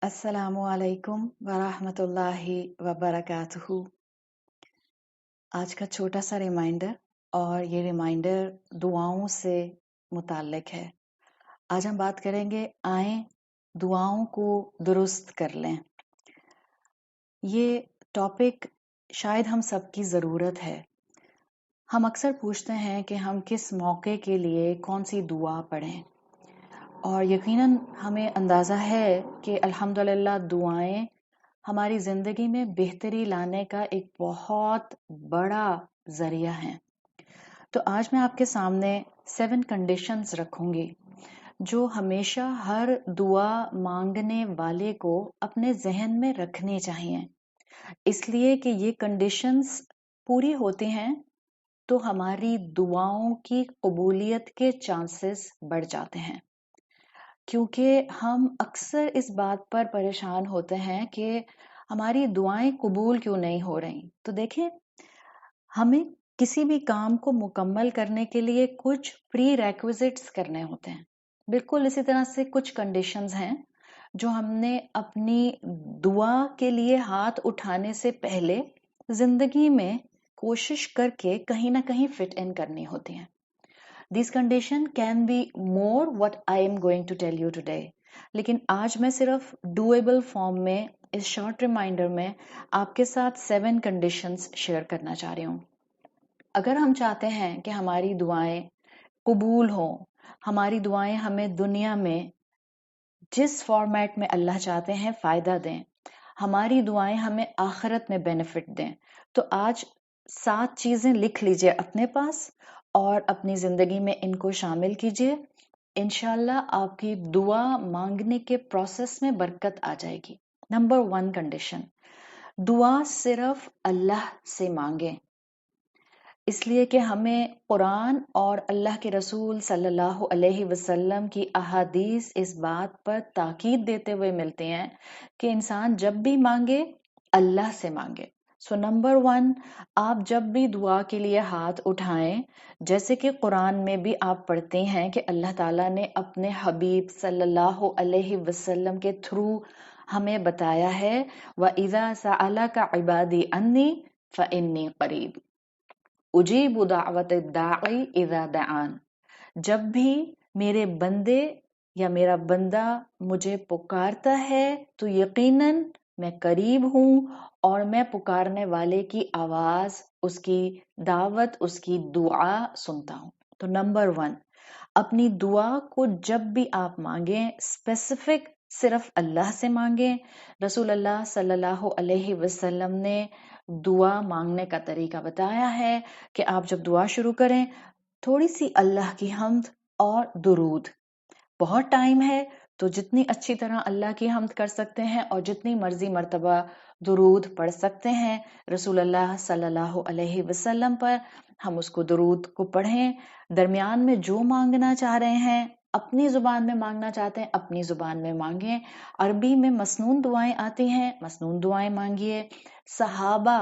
السلام علیکم ورحمۃ اللہ وبرکاتہ۔ آج کا چھوٹا سا ریمائنڈر، اور یہ ریمائنڈر دعاؤں سے متعلق ہے۔ آج ہم بات کریں گے آئیں دعاؤں کو درست کر لیں۔ یہ ٹاپک شاید ہم سب کی ضرورت ہے۔ ہم اکثر پوچھتے ہیں کہ ہم کس موقع کے لیے کون سی دعا پڑھیں، اور یقیناً ہمیں اندازہ ہے کہ الحمدللہ دعائیں ہماری زندگی میں بہتری لانے کا ایک بہت بڑا ذریعہ ہیں۔ تو آج میں آپ کے سامنے 7 کنڈیشنز رکھوں گی جو ہمیشہ ہر دعا مانگنے والے کو اپنے ذہن میں رکھنی چاہیے، اس لیے کہ یہ کنڈیشنز پوری ہوتی ہیں تو ہماری دعاؤں کی قبولیت کے چانسز بڑھ جاتے ہیں۔ کیونکہ ہم اکثر اس بات پر پریشان ہوتے ہیں کہ ہماری دعائیں قبول کیوں نہیں ہو رہی۔ تو دیکھیں، ہمیں کسی بھی کام کو مکمل کرنے کے لیے کچھ پری ریکوزٹس کرنے ہوتے ہیں، بالکل اسی طرح سے کچھ کنڈیشنز ہیں جو ہم نے اپنی دعا کے لیے ہاتھ اٹھانے سے پہلے زندگی میں کوشش کر کے کہیں نہ کہیں فٹ ان کرنی ہوتی ہیں۔ These condition can be more what I am going to tell you today. لیکن آج میں صرف doable فارم میں اس شارٹ ریمائنڈر میں آپ کے ساتھ 7 کنڈیشنز شیئر کرنا چاہ رہی ہوں۔ اگر ہم چاہتے ہیں کہ ہماری دعائیں قبول ہوں، ہماری دعائیں ہمیں دنیا میں جس فارمیٹ میں اللہ چاہتے ہیں فائدہ دیں، ہماری دعائیں ہمیں آخرت میں بینیفٹ دیں، تو آج 7 چیزیں لکھ لیجئے اپنے پاس اور اپنی زندگی میں ان کو شامل کیجئے۔ انشاءاللہ آپ کی دعا مانگنے کے پروسیس میں برکت آ جائے گی۔ نمبر 1 کنڈیشن، دعا صرف اللہ سے مانگیں، اس لیے کہ ہمیں قرآن اور اللہ کے رسول صلی اللہ علیہ وسلم کی احادیث اس بات پر تاکید دیتے ہوئے ملتے ہیں کہ انسان جب بھی مانگے اللہ سے مانگے۔ سو نمبر 1، آپ جب بھی دعا کے لیے ہاتھ اٹھائیں، جیسے کہ قرآن میں بھی آپ پڑھتے ہیں کہ اللہ تعالیٰ نے اپنے حبیب صلی اللہ علیہ وسلم کے تھرو ہمیں بتایا ہے وَإِذَا سَأَلَكَ عِبَادِي عَنِّي فَإِنِّي قَرِيبٌ اجیب دعوت الداعی اذا دعان۔ جب بھی میرے بندے یا میرا بندہ مجھے پکارتا ہے تو یقیناً میں قریب ہوں، اور میں پکارنے والے کی آواز، اس کی دعوت، اس کی دعا سنتا ہوں۔ تو نمبر 1، اپنی دعا کو جب بھی آپ مانگیں اسپیسیفک صرف اللہ سے مانگیں۔ رسول اللہ صلی اللہ علیہ وسلم نے دعا مانگنے کا طریقہ بتایا ہے کہ آپ جب دعا شروع کریں تھوڑی سی اللہ کی حمد اور درود، بہت ٹائم ہے تو جتنی اچھی طرح اللہ کی حمد کر سکتے ہیں اور جتنی مرضی مرتبہ درود پڑھ سکتے ہیں رسول اللہ صلی اللہ علیہ وسلم پر، ہم اس کو درود کو پڑھیں۔ درمیان میں جو مانگنا چاہ رہے ہیں، اپنی زبان میں مانگنا چاہتے ہیں اپنی زبان میں مانگیں۔ عربی میں مسنون دعائیں آتی ہیں، مسنون دعائیں مانگیے۔ صحابہ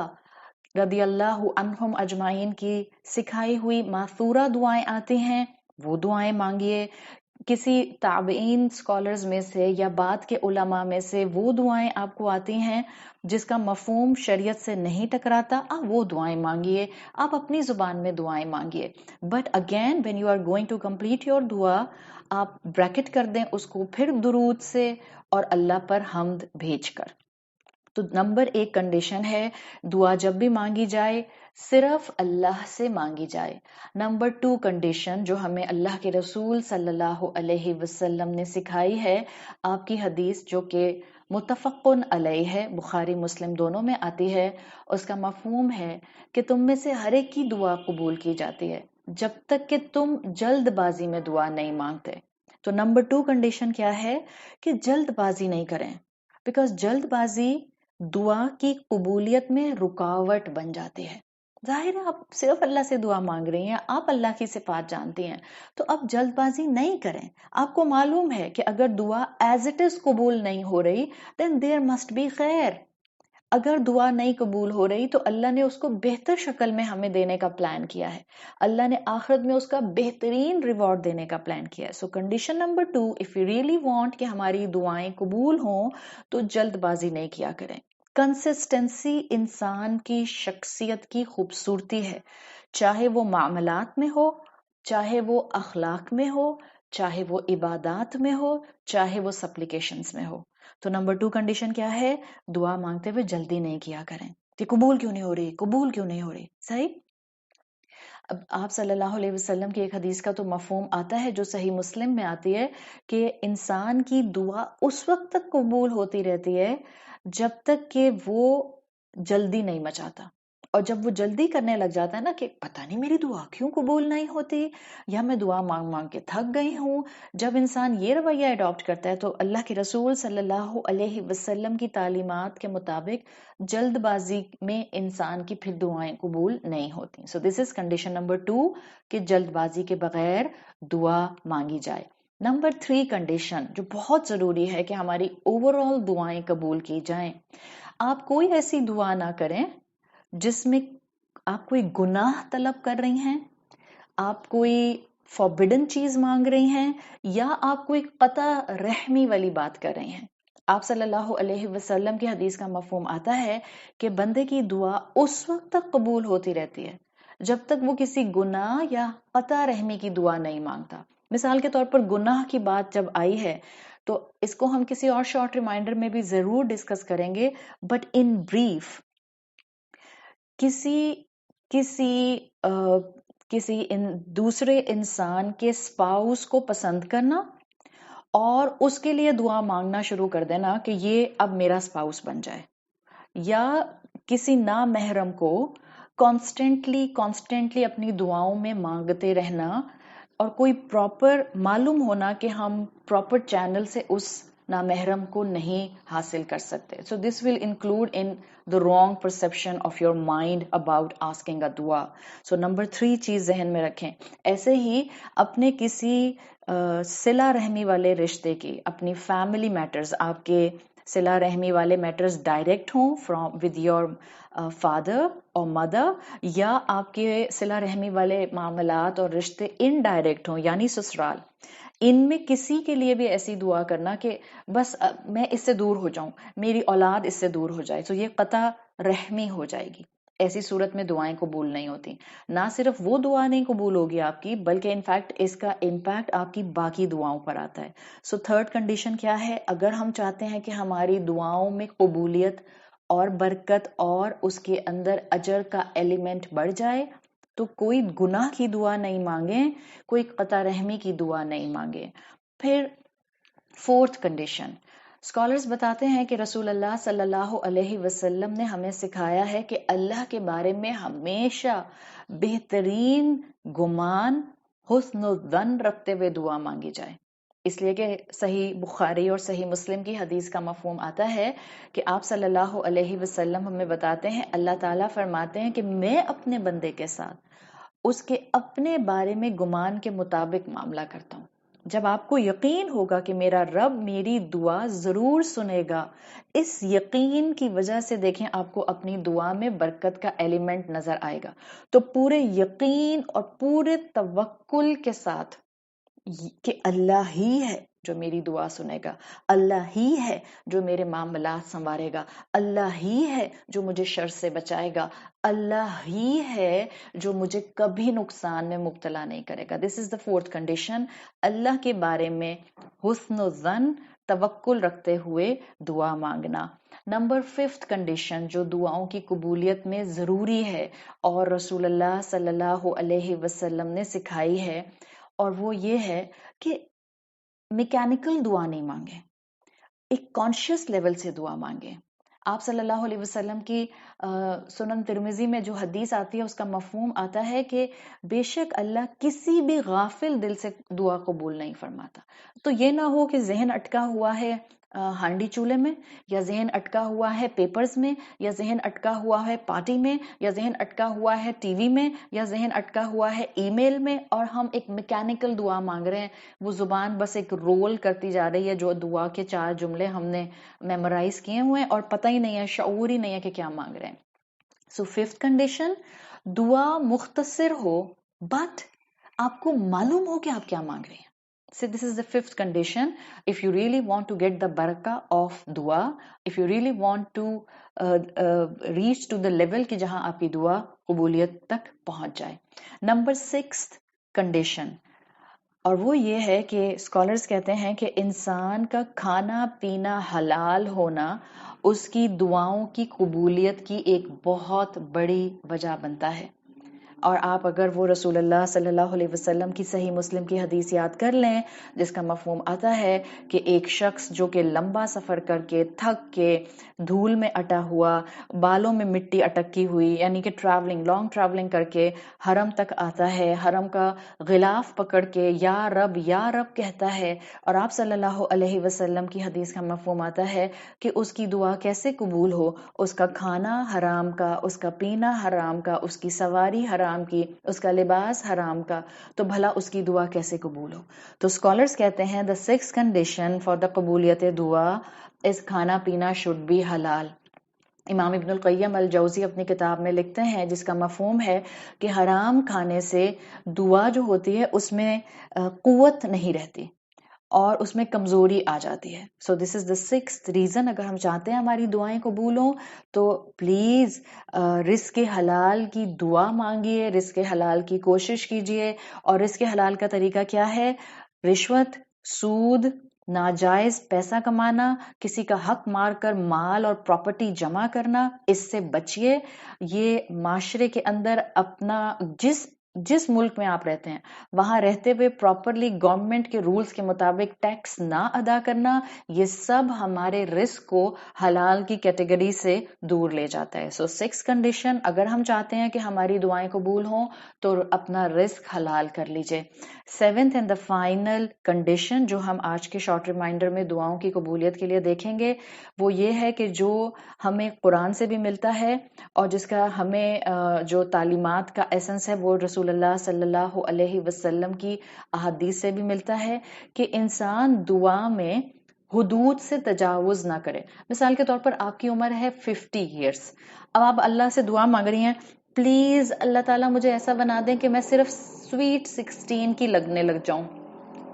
رضی اللہ عنہم اجمعین کی سکھائی ہوئی ماثورہ دعائیں آتی ہیں، وہ دعائیں مانگیے۔ کسی تابعین اسکالرز میں سے یا بعد کے علماء میں سے وہ دعائیں آپ کو آتی ہیں جس کا مفہوم شریعت سے نہیں ٹکراتا، آپ وہ دعائیں مانگیے، آپ اپنی زبان میں دعائیں مانگیے۔ But again when you are going to complete your دعا، آپ بریکٹ کر دیں اس کو پھر درود سے اور اللہ پر حمد بھیج کر۔ تو نمبر 1 کنڈیشن ہے دعا جب بھی مانگی جائے صرف اللہ سے مانگی جائے۔ نمبر 2 کنڈیشن جو ہمیں اللہ کے رسول صلی اللہ علیہ وسلم نے سکھائی ہے، آپ کی حدیث جو کہ متفقن علیہ ہے، بخاری مسلم دونوں میں آتی ہے، اس کا مفہوم ہے کہ تم میں سے ہر ایک کی دعا قبول کی جاتی ہے جب تک کہ تم جلد بازی میں دعا نہیں مانگتے۔ تو نمبر 2 کنڈیشن کیا ہے کہ جلد بازی نہیں کریں، بیکاز جلد بازی دعا کی قبولیت میں رکاوٹ بن جاتی ہے۔ ظاہر ہے آپ صرف اللہ سے دعا مانگ رہی ہیں، آپ اللہ کی صفات جانتی ہیں، تو اب جلد بازی نہیں کریں۔ آپ کو معلوم ہے کہ اگر دعا ایز اٹ از قبول نہیں ہو رہی then there must be خیر، اگر دعا نہیں قبول ہو رہی تو اللہ نے اس کو بہتر شکل میں ہمیں دینے کا پلان کیا ہے. اللہ نے آخرت میں اس کا بہترین ریوارڈ دینے کا پلان کیا ہے. So condition number 2، if you really want کہ ہماری دعائیں قبول ہوں تو جلد بازی نہیں کیا کریں. کنسسٹنسی انسان کی شخصیت کی خوبصورتی ہے، چاہے وہ معاملات میں ہو، چاہے وہ اخلاق میں ہو، چاہے وہ عبادات میں ہو، چاہے وہ سپلیکیشنز میں ہو. تو نمبر 2 کنڈیشن کیا ہے؟ دعا مانگتے ہوئے جلدی نہیں کیا کریں کہ قبول کیوں نہیں ہو رہی، قبول کیوں نہیں ہو رہی. صحیح. اب آپ صلی اللہ علیہ وسلم کی ایک حدیث کا تو مفہوم آتا ہے جو صحیح مسلم میں آتی ہے کہ انسان کی دعا اس وقت تک قبول ہوتی رہتی ہے جب تک کہ وہ جلدی نہیں مچاتا. اور جب وہ جلدی کرنے لگ جاتا ہے نا کہ پتہ نہیں میری دعا کیوں قبول نہیں ہوتی، یا میں دعا مانگ مانگ کے تھک گئی ہوں، جب انسان یہ رویہ اڈاپٹ کرتا ہے تو اللہ کے رسول صلی اللہ علیہ وسلم کی تعلیمات کے مطابق جلد بازی میں انسان کی پھر دعائیں قبول نہیں ہوتی. سو دس از کنڈیشن نمبر 2 کہ جلد بازی کے بغیر دعا مانگی جائے. نمبر 3 کنڈیشن جو بہت ضروری ہے کہ ہماری اوور آل دعائیں قبول کی جائیں. آپ کوئی ایسی دعا نہ کریں جس میں آپ کوئی گناہ طلب کر رہی ہیں، آپ کوئی فوربڈن چیز مانگ رہی ہیں، یا آپ کوئی قطع رحمی والی بات کر رہی ہیں. آپ صلی اللہ علیہ وسلم کی حدیث کا مفہوم آتا ہے کہ بندے کی دعا اس وقت تک قبول ہوتی رہتی ہے جب تک وہ کسی گناہ یا قطع رحمی کی دعا نہیں مانگتا. مثال کے طور پر گناہ کی بات جب آئی ہے تو اس کو ہم کسی اور شارٹ ریمائنڈر میں بھی ضرور ڈسکس کریں گے، بٹ ان بریف کسی دوسرے انسان کے اسپاؤس کو پسند کرنا اور اس کے لیے دعا مانگنا شروع کر دینا کہ یہ اب میرا اسپاؤس بن جائے، یا کسی نامحرم کو کانسٹنٹلی اپنی دعاؤں میں مانگتے رہنا، اور کوئی پراپر معلوم ہونا کہ ہم پراپر چینل سے اس نامحرم کو نہیں حاصل کر سکتے. So this will include in the wrong perception of your mind about asking a dua. So number 3 چیز ذہن میں رکھیں. ایسے ہی اپنے کسی صلہ رحمی والے رشتے کی، اپنی فیملی میٹرز، آپ کے صلہ رحمی والے میٹرز ڈائریکٹ ہوں with your فادر اور مدر، یا آپ کے صلہ رحمی والے معاملات اور رشتے انڈائریکٹ ہوں یعنی سسرال، ان میں کسی کے لیے بھی ایسی دعا کرنا کہ بس میں اس سے دور ہو جاؤں، میری اولاد اس سے دور ہو جائے، تو یہ قطع رحمی ہو جائے گی. ایسی صورت میں دعائیں قبول نہیں ہوتی. نہ صرف وہ دعا نہیں قبول ہوگی آپ کی، بلکہ انفیکٹ اس کا امپیکٹ آپ کی باقی دعاؤں پر آتا ہے. سو تھرڈ کنڈیشن کیا ہے؟ اگر ہم چاہتے ہیں کہ ہماری دعاؤں میں قبولیت اور برکت اور اس کے اندر اجر کا ایلیمنٹ بڑھ جائے تو کوئی گناہ کی دعا نہیں مانگیں، کوئی قطع رحمی کی دعا نہیں مانگیں. پھر فورتھ کنڈیشن، اسکالرز بتاتے ہیں کہ رسول اللہ صلی اللہ علیہ وسلم نے ہمیں سکھایا ہے کہ اللہ کے بارے میں ہمیشہ بہترین گمان، حسن الظن رکھتے ہوئے دعا مانگی جائے. اس لیے کہ صحیح بخاری اور صحیح مسلم کی حدیث کا مفہوم آتا ہے کہ آپ صلی اللہ علیہ وسلم ہمیں بتاتے ہیں، اللہ تعالیٰ فرماتے ہیں کہ میں اپنے بندے کے ساتھ اس کے اپنے بارے میں گمان کے مطابق معاملہ کرتا ہوں. جب آپ کو یقین ہوگا کہ میرا رب میری دعا ضرور سنے گا، اس یقین کی وجہ سے دیکھیں آپ کو اپنی دعا میں برکت کا ایلیمنٹ نظر آئے گا. تو پورے یقین اور پورے توکل کے ساتھ کہ اللہ ہی ہے جو میری دعا سنے گا، اللہ ہی ہے جو میرے معاملات سنوارے گا، اللہ ہی ہے جو مجھے شر سے بچائے گا، اللہ ہی ہے جو مجھے کبھی نقصان میں مبتلا نہیں کرے گا. دس از دا فورتھ کنڈیشن، اللہ کے بارے میں حسن و ظن، توکل رکھتے ہوئے دعا مانگنا. نمبر 5 کنڈیشن جو دعاؤں کی قبولیت میں ضروری ہے اور رسول اللہ صلی اللہ علیہ وسلم نے سکھائی ہے، اور وہ یہ ہے کہ میکینیکل دعا نہیں مانگے، ایک کانشیس لیول سے دعا مانگے. آپ صلی اللہ علیہ وسلم کی سنن ترمذی میں جو حدیث آتی ہے اس کا مفہوم آتا ہے کہ بے شک اللہ کسی بھی غافل دل سے دعا قبول نہیں فرماتا. تو یہ نہ ہو کہ ذہن اٹکا ہوا ہے ہانڈی چولہے میں، یا ذہن اٹکا ہوا ہے پیپرز میں، یا ذہن اٹکا ہوا ہے پارٹی میں، یا ذہن اٹکا ہوا ہے ٹی وی میں، یا ذہن اٹکا ہوا ہے ای میل میں، اور ہم ایک میکینیکل دعا مانگ رہے ہیں. وہ زبان بس ایک رول کرتی جا رہی ہے، جو دعا کے 4 جملے ہم نے میمورائز کیے ہوئے ہیں اور پتہ ہی نہیں ہے، شعور ہی نہیں ہے کہ کیا مانگ رہے ہیں. سو 5th کنڈیشن، دعا مختصر ہو بٹ آپ کو معلوم ہو کہ آپ کیا مانگ رہے ہیں. So this is the 5th condition. If you really want to get the barakah of dua, if you really want to reach to the level کہ جہاں آپ کی دعا قبولیت تک پہنچ جائے. نمبر 6th condition، اور وہ یہ ہے کہ اسکالرز کہتے ہیں کہ انسان کا کھانا پینا حلال ہونا اس کی دعاؤں کی قبولیت کی ایک بہت بڑی وجہ بنتا ہے. اور آپ اگر وہ رسول اللہ صلی اللہ علیہ وسلم کی صحیح مسلم کی حدیث یاد کر لیں، جس کا مفہوم آتا ہے کہ ایک شخص جو کہ لمبا سفر کر کے تھک کے دھول میں اٹا ہوا، بالوں میں مٹی اٹکی ہوئی، یعنی کہ لانگ ٹریولنگ کر کے حرم تک آتا ہے، حرم کا غلاف پکڑ کے یا رب کہتا ہے، اور آپ صلی اللہ علیہ وسلم کی حدیث کا مفہوم آتا ہے کہ اس کی دعا کیسے قبول ہو؟ اس کا کھانا حرام کا، اس کا پینا حرام کا، اس کی سواری حرام کی، اس کا لباس حرام کا، تو بھلا اس کی دعا کیسے قبول ہو؟ تو اسکالرز کہتے ہیں the 6th condition for the قبولیت دعا is کھانا پینا should be حلال. امام ابن القیم الجوزی اپنی کتاب میں لکھتے ہیں، جس کا مفہوم ہے کہ حرام کھانے سے دعا جو ہوتی ہے اس میں قوت نہیں رہتی اور اس میں کمزوری آ جاتی ہے. سو دس از دا 6th ریزن. اگر ہم چاہتے ہیں ہماری دعائیں قبول ہوں تو پلیز رزق حلال کی دعا مانگیے، رزق حلال کی کوشش کیجیے. اور رزق حلال کا طریقہ کیا ہے؟ رشوت، سود، ناجائز پیسہ کمانا، کسی کا حق مار کر مال اور پراپرٹی جمع کرنا، اس سے بچیے. یہ معاشرے کے اندر اپنا جس ملک میں آپ رہتے ہیں وہاں رہتے ہوئے پراپرلی گورنمنٹ کے رولز کے مطابق ٹیکس نہ ادا کرنا، یہ سب ہمارے رزق کو حلال کی کیٹیگری سے دور لے جاتا ہے. سو 6 کنڈیشن، اگر ہم چاہتے ہیں کہ ہماری دعائیں قبول ہوں تو اپنا رزق حلال کر لیجئے. 7th and the final condition جو ہم آج کے شارٹ ریمائنڈر میں دعاؤں کی قبولیت کے لیے دیکھیں گے، وہ یہ ہے کہ جو ہمیں قرآن سے بھی ملتا ہے اور جس کا ہمیں جو تعلیمات کا ایسنس ہے وہ رسول اللہ صلی اللہ علیہ وسلم کی احادیث سے بھی ملتا ہے، کہ انسان دعا میں حدود سے تجاوز نہ کرے. مثال کے طور پر آپ کی عمر ہے 50 ایئرس، اب آپ اللہ سے دعا مانگ رہی ہیں پلیز اللہ تعالیٰ مجھے ایسا بنا دیں کہ میں صرف سویٹ 16 کی لگنے لگ جاؤں.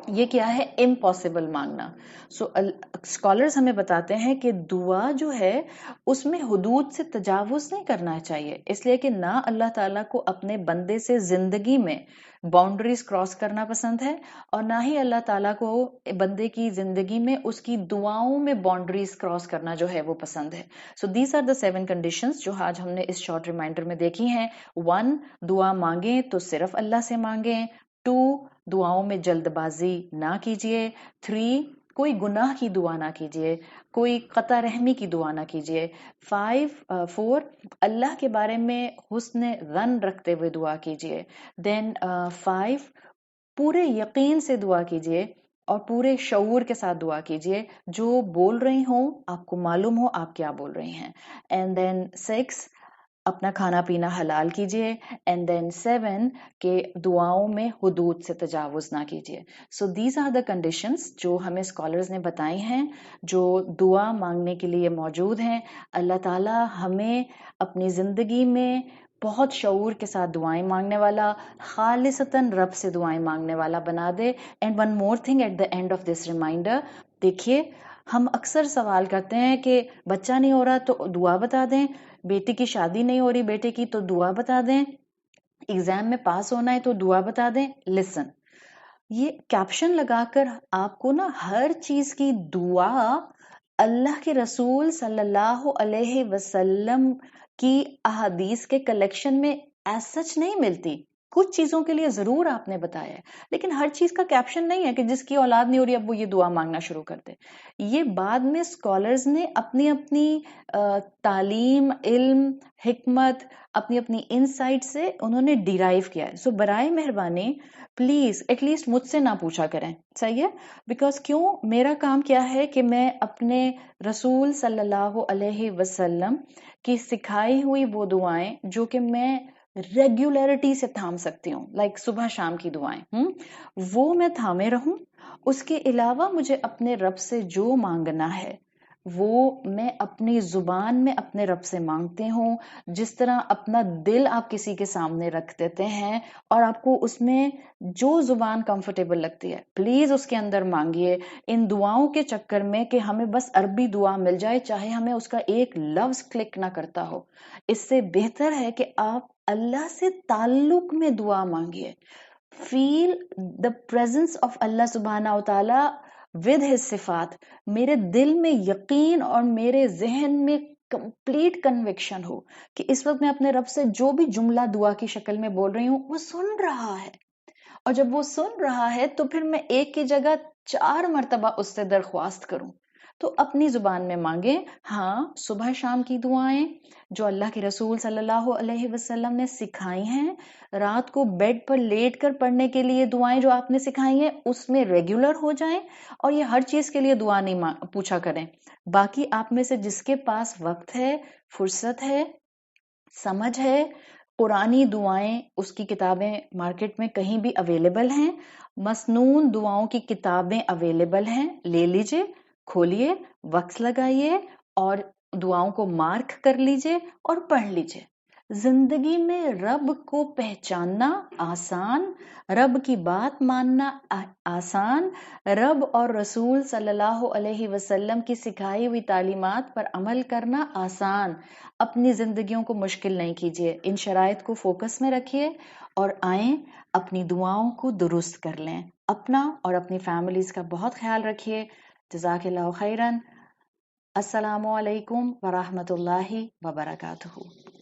یہ کیا ہے؟ امپاسبل مانگنا. سو اسکالرز ہمیں بتاتے ہیں کہ دعا جو ہے اس میں حدود سے تجاوز نہیں کرنا چاہیے، اس لیے کہ نہ اللہ تعالیٰ کو اپنے بندے سے زندگی میں باؤنڈریز کراس کرنا پسند ہے، اور نہ ہی اللہ تعالیٰ کو بندے کی زندگی میں اس کی دعاؤں میں باؤنڈریز کراس کرنا جو ہے وہ پسند ہے. So these are the 7 conditions جو آج ہم نے اس شارٹ ریمائنڈر میں دیکھی ہیں. 1، دعا مانگیں تو صرف اللہ سے مانگیں. 2، دعاؤں میں جلد بازی نہ کیجیے. 3، کوئی گناہ کی دعا نہ کیجیے، کوئی قطع رحمی کی دعا نہ کیجیے. 4، اللہ کے بارے میں حسن ظن رکھتے ہوئے دعا کیجیے. دین 5، پورے یقین سے دعا کیجیے اور پورے شعور کے ساتھ دعا کیجیے، جو بول رہی ہوں آپ کو معلوم ہو آپ کیا بول رہی ہیں. اینڈ دین 6، اپنا کھانا پینا حلال کیجیے. اینڈ دین 7، کہ دعاؤں میں حدود سے تجاوز نہ کیجیے. So these are the conditions جو ہمیں اسکالرز نے بتائی ہیں، جو دعا مانگنے کے لیے موجود ہیں. اللہ تعالیٰ ہمیں اپنی زندگی میں بہت شعور کے ساتھ دعائیں مانگنے والا، خالصتاً رب سے دعائیں مانگنے والا بنا دے. And one more thing at the end of this reminder, دیکھیے ہم اکثر سوال کرتے ہیں کہ بچہ نہیں ہو رہا تو دعا بتا دیں، بیٹی کی شادی نہیں ہو رہی بیٹے کی تو دعا بتا دیں، ایگزام میں پاس ہونا ہے تو دعا بتا دیں. لسن، یہ کیپشن لگا کر آپ کو نا ہر چیز کی دعا اللہ کے رسول صلی اللہ علیہ وسلم کی احادیث کے کلیکشن میں ایز سچ نہیں ملتی. کچھ چیزوں کے لیے ضرور آپ نے بتایا ہے، لیکن ہر چیز کا کیپشن نہیں ہے کہ جس کی اولاد نہیں ہو رہی اب وہ یہ دعا مانگنا شروع کر دے. یہ بعد میں اسکالرز نے اپنی اپنی تعلیم، علم، حکمت، اپنی اپنی انسائٹ سے انہوں نے ڈیرائیو کیا ہے. سو برائے مہربانی پلیز ایٹ لیسٹ مجھ سے نہ پوچھا کریں، صحیح ہے؟ بیکاز کیوں، میرا کام کیا ہے کہ میں اپنے رسول صلی اللہ علیہ وسلم کی سکھائی ہوئی وہ دعائیں جو کہ میں ریگولیرٹی سے تھام سکتی ہوں، لائک صبح شام کی دعائیں، وہ میں تھامے رہوں. اس کے علاوہ مجھے اپنے رب سے جو مانگنا ہے وہ میں اپنی زبان میں اپنے رب سے مانگتی ہوں. جس طرح اپنا دل آپ کسی کے سامنے رکھ دیتے ہیں اور آپ کو اس میں جو زبان کمفرٹیبل لگتی ہے پلیز اس کے اندر مانگیے. ان دعاؤں کے چکر میں کہ ہمیں بس عربی دعا مل جائے چاہے ہمیں اس کا ایک لفظ کلک نہ کرتا ہو، اس سے بہتر ہے کہ آپ اللہ سے تعلق میں دعا مانگیے. فیل دا پریزنس آف اللہ سبحانہ و تعالی ود ہز صفات. میرے دل میں یقین اور میرے ذہن میں کمپلیٹ کنوکشن ہو کہ اس وقت میں اپنے رب سے جو بھی جملہ دعا کی شکل میں بول رہی ہوں وہ سن رہا ہے، اور جب وہ سن رہا ہے تو پھر میں ایک کی جگہ 4 مرتبہ اس سے درخواست کروں. تو اپنی زبان میں مانگیں. ہاں، صبح شام کی دعائیں جو اللہ کے رسول صلی اللہ علیہ وسلم نے سکھائی ہیں، رات کو بیڈ پر لیٹ کر پڑھنے کے لیے دعائیں جو آپ نے سکھائی ہیں اس میں ریگولر ہو جائیں، اور یہ ہر چیز کے لیے دعا نہیں پوچھا کریں. باقی آپ میں سے جس کے پاس وقت ہے، فرصت ہے، سمجھ ہے، قرآنی دعائیں اس کی کتابیں مارکیٹ میں کہیں بھی اویلیبل ہیں، مسنون دعاؤں کی کتابیں اویلیبل ہیں، لے لیجئے، کھولیے، وقت لگائیے اور دعاؤں کو مارک کر لیجئے اور پڑھ لیجئے. زندگی میں رب کو پہچاننا آسان، رب کی بات ماننا آسان، رب اور رسول صلی اللہ علیہ وسلم کی سکھائی ہوئی تعلیمات پر عمل کرنا آسان. اپنی زندگیوں کو مشکل نہیں کیجیے، ان شرائط کو فوکس میں رکھیے اور آئیں اپنی دعاؤں کو درست کر لیں. اپنا اور اپنی فیملیز کا بہت خیال رکھیے. جزاک اللہ خیرن. السلام علیکم ورحمۃ اللہ وبرکاتہ.